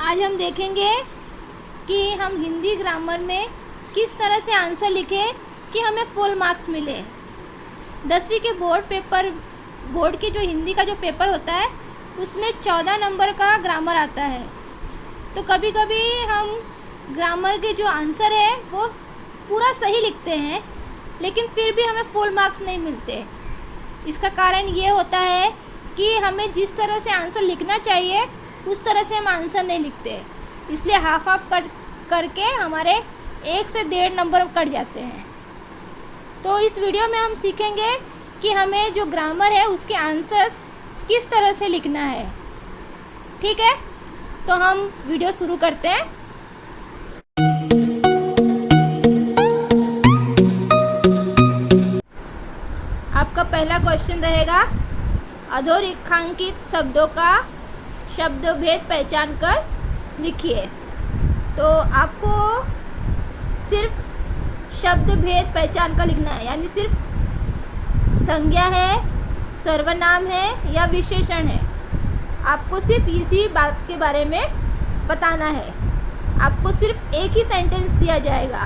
आज हम देखेंगे कि हम हिंदी ग्रामर में किस तरह से आंसर लिखें कि हमें फुल मार्क्स मिले। 10वीं के बोर्ड के जो हिंदी का जो पेपर होता है उसमें 14 नंबर का ग्रामर आता है। तो कभी कभी हम ग्रामर के जो आंसर है वो पूरा सही लिखते हैं लेकिन फिर भी हमें फुल मार्क्स नहीं मिलते। इसका कारण ये होता है कि हमें जिस तरह से आंसर लिखना चाहिए उस तरह से हम आंसर नहीं लिखते, इसलिए हाफ करके हमारे 1 से 1.5 नंबर कट जाते हैं। तो इस वीडियो में हम सीखेंगे कि हमें जो ग्रामर है उसके आंसर्स किस तरह से लिखना है। ठीक है, तो हम वीडियो शुरू करते हैं। आपका पहला क्वेश्चन रहेगा, अधोरेखांकित शब्दों का शब्द भेद पहचान कर लिखिए। तो आपको सिर्फ शब्द भेद पहचान कर लिखना है, यानी सिर्फ संज्ञा है, सर्वनाम है या विशेषण है, आपको सिर्फ इसी बात के बारे में बताना है। आपको सिर्फ एक ही सेंटेंस दिया जाएगा।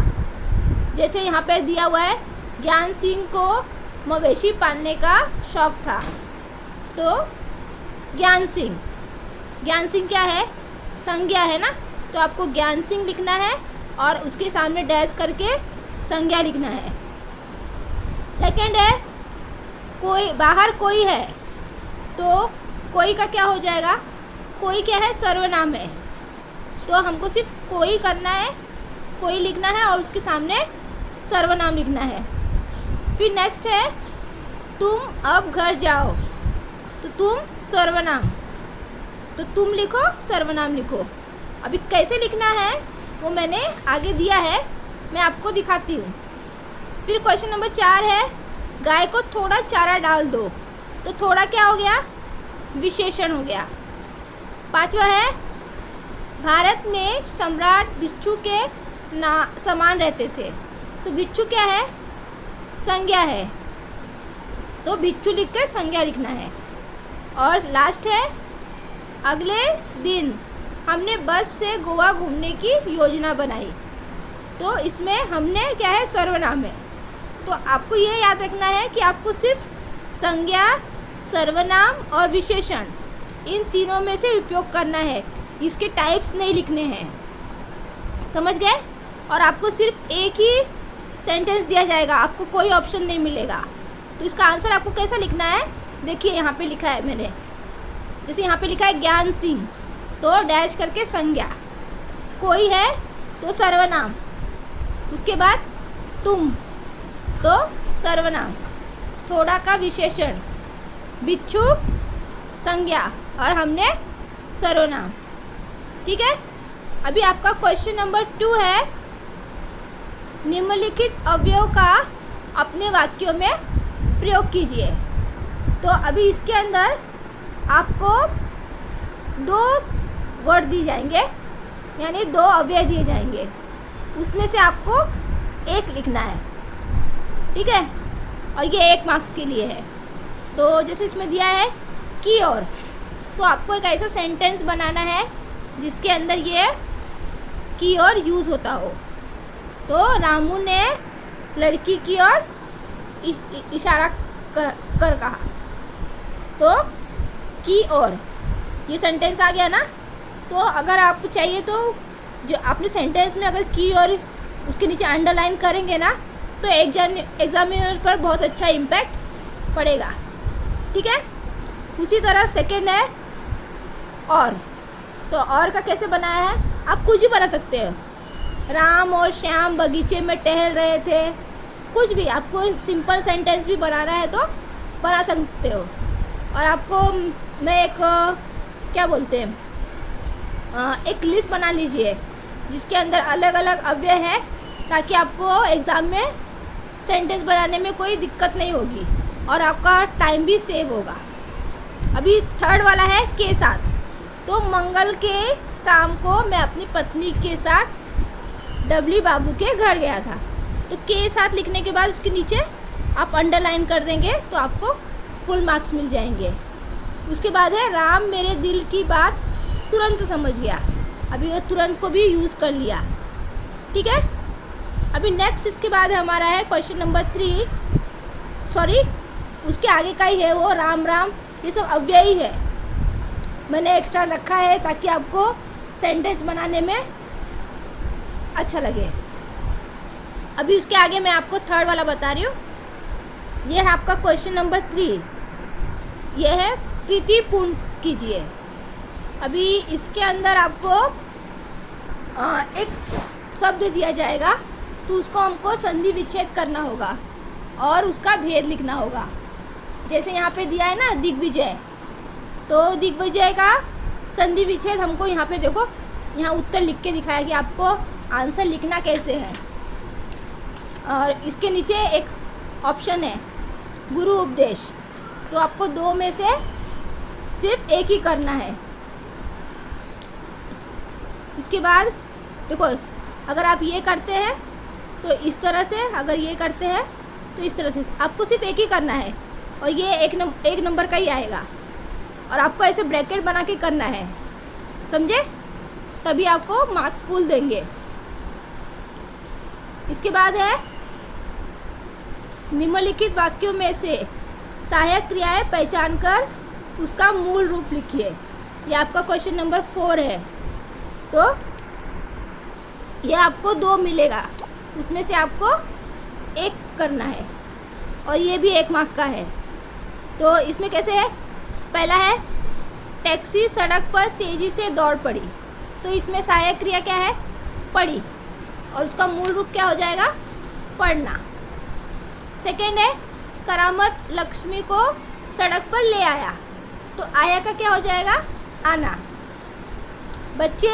जैसे यहाँ पे दिया हुआ है, ज्ञान सिंह को मवेशी पालने का शौक था। तो ज्ञान सिंह क्या है? संज्ञा है ना, तो आपको ज्ञान सिंह लिखना है और उसके सामने डैश करके संज्ञा लिखना है। सेकंड है, बाहर कोई है, तो कोई का क्या हो जाएगा? कोई क्या है? सर्वनाम है, तो हमको सिर्फ कोई करना है, कोई लिखना है और उसके सामने सर्वनाम लिखना है। फिर नेक्स्ट है, तुम अब घर जाओ, तो तुम सर्वनाम, तो तुम लिखो, सर्वनाम लिखो। अभी कैसे लिखना है वो मैंने आगे दिया है, मैं आपको दिखाती हूँ। फिर क्वेश्चन नंबर 4 है, गाय को थोड़ा चारा डाल दो, तो थोड़ा क्या हो गया? विशेषण हो गया। 5वां है, भारत में सम्राट बिच्छू के समान रहते थे, तो बिच्छू क्या है? संज्ञा है, तो बिच्छू लिख कर संज्ञा लिखना है। और लास्ट है, अगले दिन हमने बस से गोवा घूमने की योजना बनाई, तो इसमें हमने क्या है? सर्वनाम है। तो आपको ये याद रखना है कि आपको सिर्फ संज्ञा, सर्वनाम और विशेषण इन तीनों में से उपयोग करना है, इसके टाइप्स नहीं लिखने हैं। समझ गए? और आपको सिर्फ एक ही सेंटेंस दिया जाएगा, आपको कोई ऑप्शन नहीं मिलेगा। तो इसका आंसर आपको कैसा लिखना है? देखिए यहाँ पे लिखा है मैंने, जैसे यहाँ पे लिखा है ज्ञान सिंह, तो डैश करके संज्ञा, कोई है तो सर्वनाम, उसके बाद तुम तो सर्वनाम, थोड़ा का विशेषण, बिच्छू संज्ञा और हमने सर्वनाम। ठीक है, अभी आपका क्वेश्चन नंबर 2 है, निम्नलिखित अवयव का अपने वाक्यों में प्रयोग कीजिए। तो अभी इसके अंदर आपको 2 वर्ड दिए जाएंगे, यानी 2 अवयव दिए जाएंगे, उसमें से आपको एक लिखना है। ठीक है, और ये 1 मार्क्स के लिए है। तो जैसे इसमें दिया है की और, तो आपको एक ऐसा सेंटेंस बनाना है जिसके अंदर ये की और यूज़ होता हो। तो रामू ने लड़की की ओर इशारा कर कहा, तो की और ये सेंटेंस आ गया ना। तो अगर आपको चाहिए तो जो आपने सेंटेंस में अगर की और उसके नीचे अंडरलाइन करेंगे ना, तो एग्जामिनर पर बहुत अच्छा इम्पैक्ट पड़ेगा। ठीक है, उसी तरह सेकंड है और, तो और का कैसे बनाया है? आप कुछ भी बना सकते हो। राम और श्याम बगीचे में टहल रहे थे, कुछ भी, आपको सिंपल सेंटेंस भी बनाना है तो बना सकते हो। और आपको मैं एक क्या बोलते हैं, एक लिस्ट बना लीजिए जिसके अंदर अलग अलग अवयव है, ताकि आपको एग्ज़ाम में सेंटेंस बनाने में कोई दिक्कत नहीं होगी और आपका टाइम भी सेव होगा। अभी थर्ड वाला है के साथ, तो मंगल के शाम को मैं अपनी पत्नी के साथ डबली बाबू के घर गया था। तो के साथ लिखने के बाद उसके नीचे आप अंडरलाइन कर देंगे तो आपको फुल मार्क्स मिल जाएंगे। उसके बाद है, राम मेरे दिल की बात तुरंत समझ गया। अभी वो तुरंत को भी यूज़ कर लिया। ठीक है, अभी नेक्स्ट इसके बाद हमारा है क्वेश्चन नंबर 3, सॉरी उसके आगे का ही है वो, राम राम। ये सब अव्ययी है, मैंने एक्स्ट्रा रखा है ताकि आपको सेंटेंस बनाने में अच्छा लगे। अभी उसके आगे मैं आपको थर्ड वाला बता रही हूँ। ये है आपका क्वेश्चन नंबर 3, ये है प्रीतिपूर्ण कीजिए। अभी इसके अंदर आपको एक शब्द दिया जाएगा, तो उसको हमको संधि विच्छेद करना होगा और उसका भेद लिखना होगा। जैसे यहाँ पे दिया है ना दिग्विजय, तो दिग्विजय का संधि विच्छेद हमको यहाँ पे देखो, यहाँ उत्तर लिख के दिखाया कि आपको आंसर लिखना कैसे है। और इसके नीचे एक ऑप्शन है गुरु उपदेश, तो आपको 2 में से सिर्फ एक ही करना है। इसके बाद देखो, अगर आप ये करते हैं तो इस तरह से, अगर ये करते हैं तो इस तरह से, आपको सिर्फ एक ही करना है और ये एक नंबर का ही आएगा। और आपको ऐसे ब्रैकेट बना के करना है, समझे, तभी आपको मार्क्स फुल देंगे। इसके बाद है निम्नलिखित वाक्यों में से सहायक क्रियाएं पहचान कर उसका मूल रूप लिखिए। ये आपका क्वेश्चन नंबर 4 है। तो ये आपको 2 मिलेगा, उसमें से आपको 1 करना है और ये भी 1 मार्क का है। तो इसमें कैसे है, पहला है टैक्सी सड़क पर तेज़ी से दौड़ पड़ी, तो इसमें सहायक क्रिया क्या है, पड़ी, और उसका मूल रूप क्या हो जाएगा, पढ़ना। सेकेंड है करामत लक्ष्मी को सड़क पर ले आया, तो आया का क्या हो जाएगा, आना। बच्चे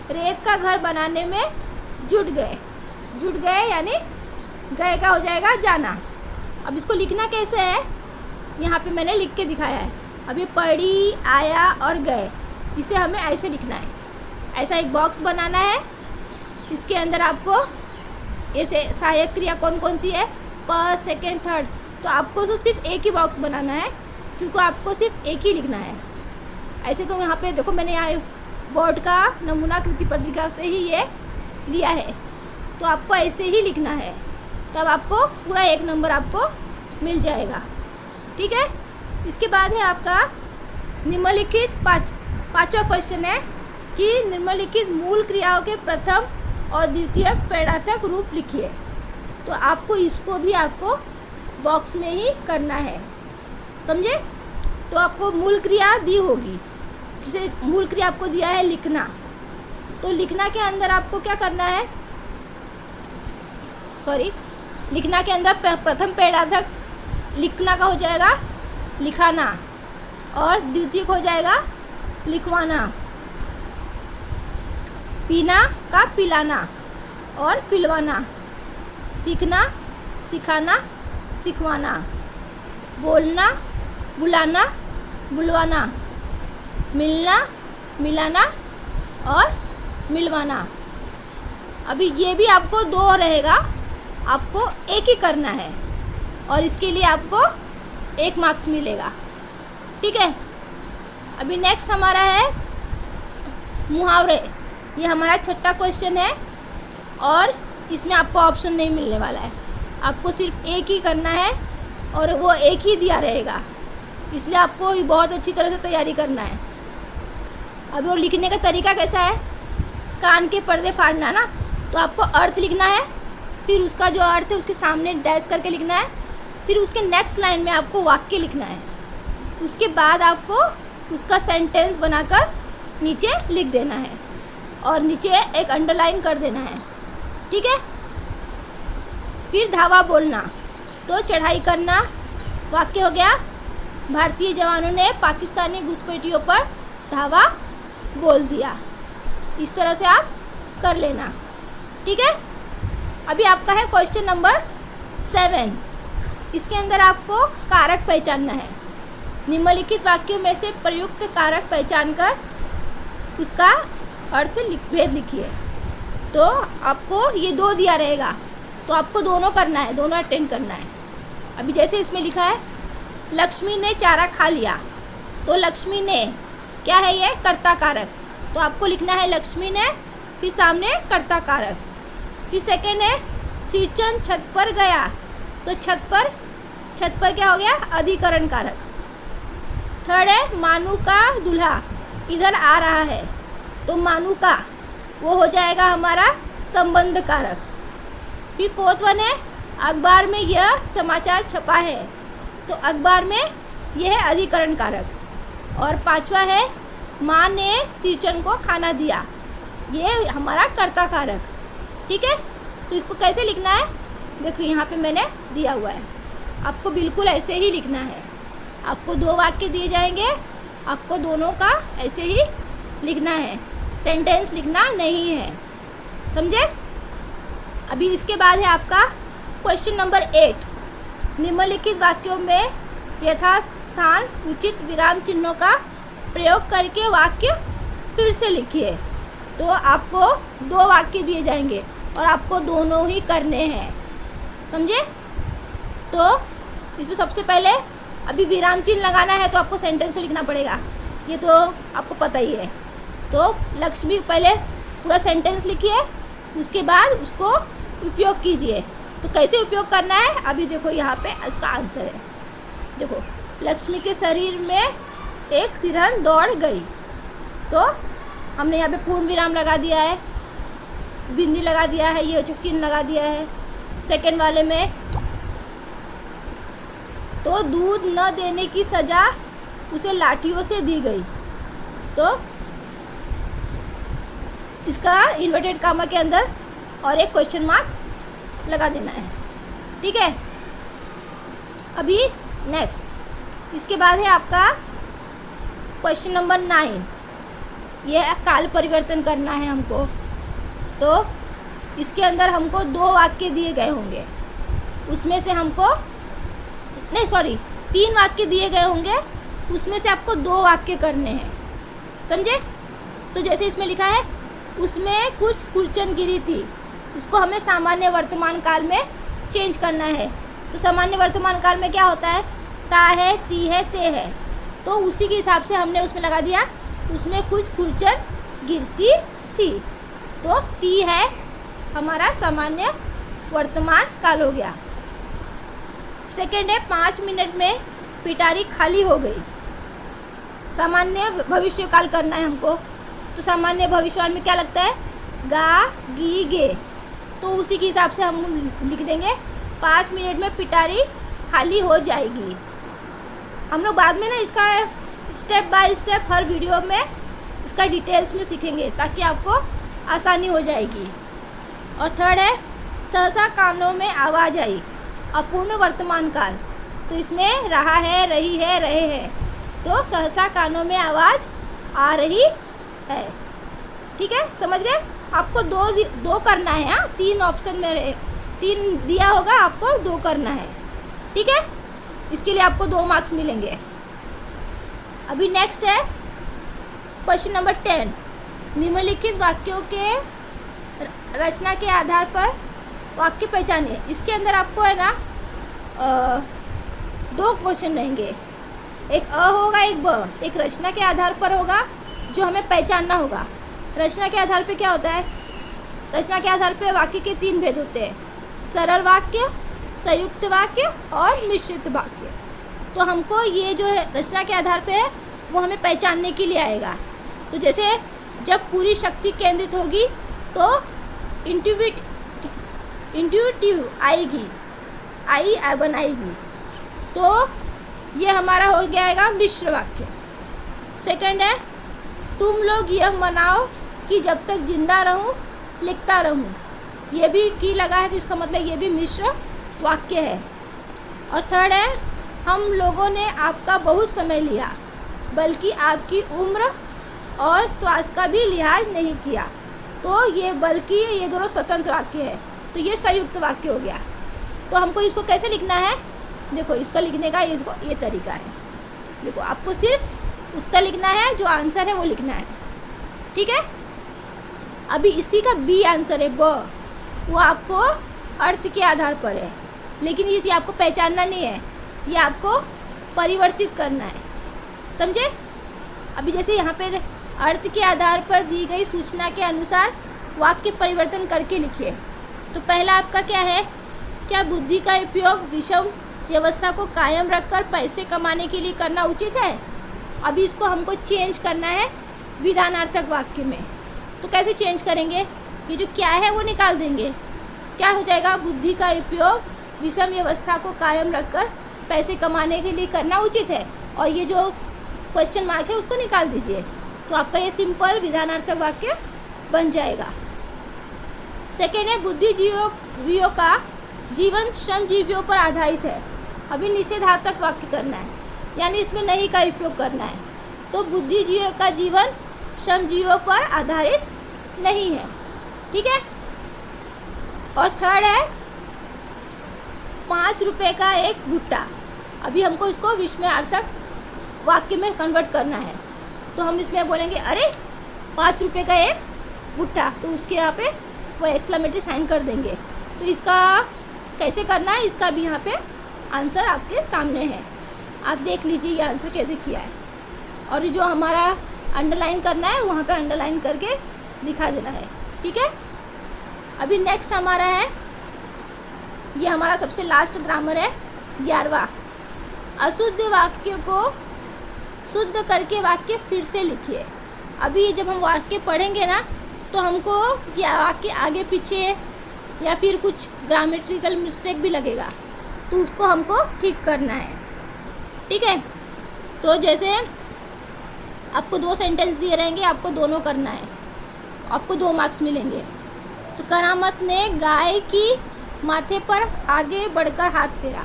रेत का घर बनाने में जुट गए यानी गए का हो जाएगा, जाना। अब इसको लिखना कैसे है, यहाँ पे मैंने लिख के दिखाया है। अभी पढ़ी, आया और गए, इसे हमें ऐसे लिखना है। ऐसा एक बॉक्स बनाना है, इसके अंदर आपको ऐसे सहायक क्रिया कौन कौन सी है, फर्स्ट, सेकेंड, थर्ड, तो आपको तो सिर्फ एक ही बॉक्स बनाना है, क्योंकि आपको सिर्फ एक ही लिखना है। ऐसे तो यहाँ पे देखो, मैंने यहाँ बोर्ड का नमूना कृति पत्रिका से ही ये लिया है, तो आपको ऐसे ही लिखना है, तब आपको पूरा 1 नंबर आपको मिल जाएगा। ठीक है, इसके बाद है आपका निम्नलिखित पांचवा क्वेश्चन है कि निम्नलिखित मूल क्रियाओं के प्रथम और द्वितीयक पैरार्थक रूप लिखिए। तो आपको इसको भी आपको बॉक्स में ही करना है, समझे। तो आपको मूल क्रिया दी होगी, जैसे मूल क्रिया आपको दिया है लिखना, तो लिखना के अंदर आपको क्या करना है, लिखना के अंदर प्रथम पैरार्थक लिखना का हो जाएगा लिखाना, और द्वितीय हो जाएगा लिखवाना, पीना का पिलाना और पिलवाना, सीखना सिखाना सिखवाना, बोलना बुलाना बुलवाना, मिलना मिलाना और मिलवाना। अभी ये भी आपको 2 रहेगा, आपको एक ही करना है और इसके लिए आपको 1 मार्क्स मिलेगा। ठीक है, अभी नेक्स्ट हमारा है मुहावरे। ये हमारा 6ठा क्वेश्चन है और इसमें आपको ऑप्शन नहीं मिलने वाला है, आपको सिर्फ एक ही करना है और वो एक ही दिया रहेगा, इसलिए आपको बहुत अच्छी तरह से तैयारी करना है। अब वो लिखने का तरीका कैसा है, कान के पर्दे फाड़ना ना, तो आपको अर्थ लिखना है, फिर उसका जो अर्थ है उसके सामने डैश करके लिखना है, फिर उसके नेक्स्ट लाइन में आपको वाक्य लिखना है, उसके बाद आपको उसका सेंटेंस बनाकर नीचे लिख देना है और नीचे एक अंडरलाइन कर देना है। ठीक है, फिर धावा बोलना, तो चढ़ाई करना, वाक्य हो गया भारतीय जवानों ने पाकिस्तानी घुसपैठियों पर धावा बोल दिया। इस तरह से आप कर लेना। ठीक है, अभी आपका है क्वेश्चन नंबर 7। इसके अंदर आपको कारक पहचानना है। निम्नलिखित वाक्यों में से प्रयुक्त कारक पहचान कर उसका अर्थ भेद लिखिए। तो आपको ये 2 दिया रहेगा, तो आपको दोनों करना है, दोनों अटेंड करना है। अभी जैसे इसमें लिखा है लक्ष्मी ने चारा खा लिया, तो लक्ष्मी ने क्या है, ये कर्ता कारक, तो आपको लिखना है लक्ष्मी ने, फिर सामने कर्ता कारक। फिर सेकेंड है सिंचन छत पर गया, तो छत पर क्या हो गया, अधिकरण कारक। थर्ड है मानू का दूल्हा इधर आ रहा है, तो मानू का वो हो जाएगा हमारा संबंध कारक। फिर फोर्थ वन है अखबार में यह समाचार छपा है, तो अखबार में यह है अधिकरण कारक। और पांचवा है माँ ने सिंचन को खाना दिया, ये हमारा कर्ता कारक। ठीक है, तो इसको कैसे लिखना है, देखो यहाँ पे मैंने दिया हुआ है, आपको बिल्कुल ऐसे ही लिखना है। आपको 2 वाक्य दिए जाएंगे, आपको दोनों का ऐसे ही लिखना है, सेंटेंस लिखना नहीं है, समझे। अभी इसके बाद है आपका क्वेश्चन नंबर 8। निम्नलिखित वाक्यों में यथास्थान उचित विराम चिन्हों का प्रयोग करके वाक्य फिर से लिखिए। तो आपको 2 वाक्य दिए जाएंगे और आपको दोनों ही करने हैं, समझे। तो इसमें सबसे पहले अभी विराम चिन्ह लगाना है, तो आपको सेंटेंस लिखना पड़ेगा, ये तो आपको पता ही है। तो लक्ष्मी पहले पूरा सेंटेंस लिखिए, उसके बाद उसको उपयोग कीजिए। तो कैसे उपयोग करना है, अभी देखो यहाँ पे इसका आंसर है। देखो, लक्ष्मी के शरीर में एक सिरहन दौड़ गई, तो हमने यहाँ पे पूर्ण विराम लगा दिया है, बिंदी लगा दिया है, ये चिन्ह लगा दिया है। सेकंड वाले में तो दूध न देने की सज़ा उसे लाठियों से दी गई, तो इसका इन्वर्टेड कामा के अंदर और एक क्वेश्चन मार्क लगा देना है। ठीक है, अभी नेक्स्ट इसके बाद है आपका क्वेश्चन नंबर 9। यह काल परिवर्तन करना है हमको, तो इसके अंदर हमको 2 वाक्य दिए गए होंगे, उसमें से हमको 3 वाक्य दिए गए होंगे, उसमें से आपको 2 वाक्य करने हैं, समझे। तो जैसे इसमें लिखा है उसमें कुछ खुरचन गिरी थी, उसको हमें सामान्य वर्तमान काल में चेंज करना है। तो सामान्य वर्तमान काल में क्या होता है, ता है, ती है, ते है, तो उसी के हिसाब से हमने उसमें लगा दिया उसमें कुछ खुरचन गिरती थी, तो ती है हमारा सामान्य वर्तमान काल हो गया। सेकेंड है 5 मिनट में पिटारी खाली हो गई, सामान्य भविष्य काल करना है हमको। तो सामान्य भविष्यकाल में क्या लगता है, गा, गी, गे, तो उसी के हिसाब से हम लिख देंगे 5 मिनट में पिटारी खाली हो जाएगी। हम लोग बाद में ना इसका step by step her video में इसका डिटेल्स में सीखेंगे, ताकि आपको आसानी हो जाएगी। और थर्ड है सहसा कानों में आवाज़ आई, अपूर्ण वर्तमान काल, तो इसमें रहा है, रही है, रहे हैं, तो सहसा कानों में आवाज़ आ रही है। ठीक है, समझ गए। आपको दो करना है, हाँ, 3 ऑप्शन में 3 दिया होगा, आपको 2 करना है। ठीक है, इसके लिए आपको 2 मार्क्स मिलेंगे। अभी नेक्स्ट है क्वेश्चन नंबर 10। निम्नलिखित वाक्यों के रचना के आधार पर वाक्य पहचानिए। इसके अंदर आपको है ना 2 क्वेश्चन रहेंगे, एक अ होगा, एक ब। एक रचना के आधार पर होगा जो हमें पहचानना होगा। रचना के आधार पे क्या होता है, रचना के आधार पे वाक्य के 3 भेद होते हैं, सरल वाक्य, संयुक्त वाक्य और मिश्रित वाक्य। तो हमको ये जो है रचना के आधार पे है वो हमें पहचानने के लिए आएगा। तो जैसे जब पूरी शक्ति केंद्रित होगी तो इंट्यूटिव आएगी, आई बनाएगी, तो ये हमारा हो जाएगा मिश्र वाक्य। सेकंड है तुम लोग यह मनाओ कि जब तक जिंदा रहूं लिखता रहूं, ये भी की लगा है, तो इसका मतलब ये भी मिश्र वाक्य है। और थर्ड है हम लोगों ने आपका बहुत समय लिया, बल्कि आपकी उम्र और स्वास्थ्य का भी लिहाज नहीं किया, तो ये बल्कि ये दोनों स्वतंत्र वाक्य है, तो ये संयुक्त वाक्य हो गया। तो हमको इसको कैसे लिखना है, देखो इसका लिखने का ये तरीका है। देखो आपको सिर्फ उत्तर लिखना है, जो आंसर है वो लिखना है। ठीक है, अभी इसी का बी आंसर है ब, वो आपको अर्थ के आधार पर है, लेकिन ये आपको पहचानना नहीं है, ये आपको परिवर्तित करना है, समझे। अभी जैसे यहाँ पे अर्थ के आधार पर दी गई सूचना के अनुसार वाक्य परिवर्तन करके लिखिए। तो पहला आपका क्या है, क्या बुद्धि का उपयोग विषम व्यवस्था को कायम रखकर पैसे कमाने के लिए करना उचित है? अभी इसको हमको चेंज करना है विधानार्थक वाक्य में। तो कैसे चेंज करेंगे, ये जो क्या है वो निकाल देंगे। क्या हो जाएगा, बुद्धि का उपयोग विषम व्यवस्था को कायम रखकर पैसे कमाने के लिए करना उचित है, और ये जो क्वेश्चन मार्क है उसको निकाल दीजिए। तो आपका ये सिंपल विधानार्थक वाक्य बन जाएगा। सेकेंड है, बुद्धिजीवियों का जीवन श्रमजीवियों पर आधारित है। अभी निषेधार्थक वाक्य करना है, यानी इसमें नहीं का उपयोग करना है। तो बुद्धिजीवियों का जीवन श्रमजीवियों पर आधारित नहीं है, ठीक है। और थर्ड है, 5 रुपये का एक भुट्टा। अभी हमको इसको विस्मयार्थक वाक्य में कन्वर्ट करना है। तो हम इसमें बोलेंगे अरे 5 रुपये का एक भुट्टा, तो उसके यहाँ पे वो एक्सक्लेमेटरी साइन कर देंगे। तो इसका कैसे करना है, इसका भी यहाँ पे आंसर आपके सामने है, आप देख लीजिए ये आंसर कैसे किया है। और जो हमारा अंडरलाइन करना है वहाँ पे अंडरलाइन करके दिखा देना है, ठीक है। अभी नेक्स्ट हमारा है, ये हमारा सबसे लास्ट ग्रामर है 11वां। अशुद्ध वाक्य को शुद्ध करके वाक्य फिर से लिखिए। अभी जब हम वाक्य पढ़ेंगे ना तो हमको या वाक्य आगे पीछे या फिर कुछ ग्रामेटिकल मिस्टेक भी लगेगा, तो उसको हमको ठीक करना है, ठीक है। तो जैसे आपको 2 सेंटेंस दिए रहेंगे, आपको दोनों करना है, आपको 2 मार्क्स मिलेंगे। तो करामत ने गाय की माथे पर आगे बढ़कर हाथ फेरा,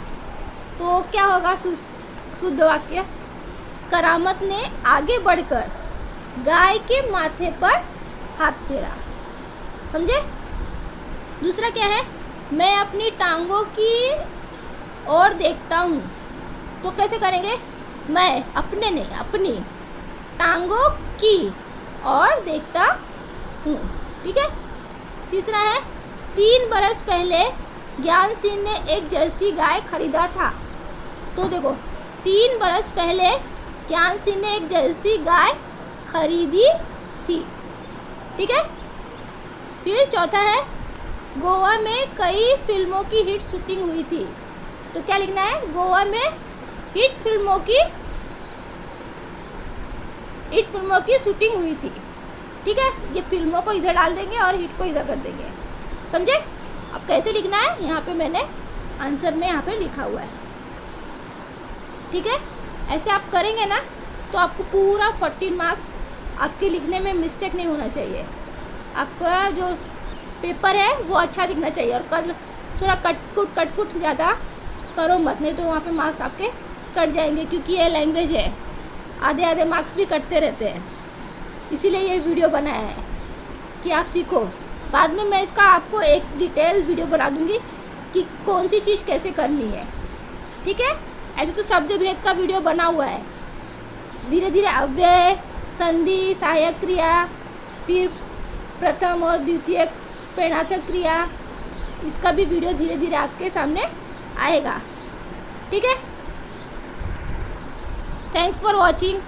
तो क्या होगा शुद्ध वाक्य, करामत ने आगे बढ़कर गाय के माथे पर हाथ फेरा, समझे। दूसरा क्या है, मैं अपनी टांगों की ओर देखता हूँ, तो कैसे करेंगे, मैं अपने नहीं अपनी टांगों की ओर देखता हूँ, ठीक है। तीसरा है, 3 बरस पहले ज्ञान सिंह ने एक जर्सी गाय खरीदा था। तो देखो 3 बरस पहले ज्ञान सिंह ने एक जर्सी गाय खरीदी थी, ठीक है। फिर चौथा है, गोवा में कई फिल्मों की हिट शूटिंग हुई थी। तो क्या लिखना है, गोवा में हिट फिल्मों की शूटिंग हुई थी, ठीक है। ये फिल्मों को इधर डाल देंगे और हिट को इधर कर देंगे, समझे। अब कैसे लिखना है, यहाँ पे मैंने आंसर में यहाँ पे लिखा हुआ है, ठीक है। ऐसे आप करेंगे ना तो आपको पूरा 14 मार्क्स, आपके लिखने में मिस्टेक नहीं होना चाहिए। आपका जो पेपर है वो अच्छा दिखना चाहिए, और थोड़ा कटकुट ज़्यादा करो मत, नहीं तो वहाँ पे मार्क्स आपके कट जाएंगे, क्योंकि ये लैंग्वेज है, आधे मार्क्स भी कटते रहते हैं। इसीलिए ये वीडियो बनाया है कि आप सीखो। बाद में मैं इसका आपको एक डिटेल वीडियो बना दूँगी कि कौन सी चीज़ कैसे करनी है, ठीक है। ऐसे तो शब्द भेद का वीडियो बना हुआ है, धीरे धीरे अव्यय, संधि, सहायक क्रिया, फिर प्रथम और द्वितीय प्रेरणार्थक क्रिया, इसका भी वीडियो धीरे धीरे आपके सामने आएगा, ठीक है। Thanks for watching.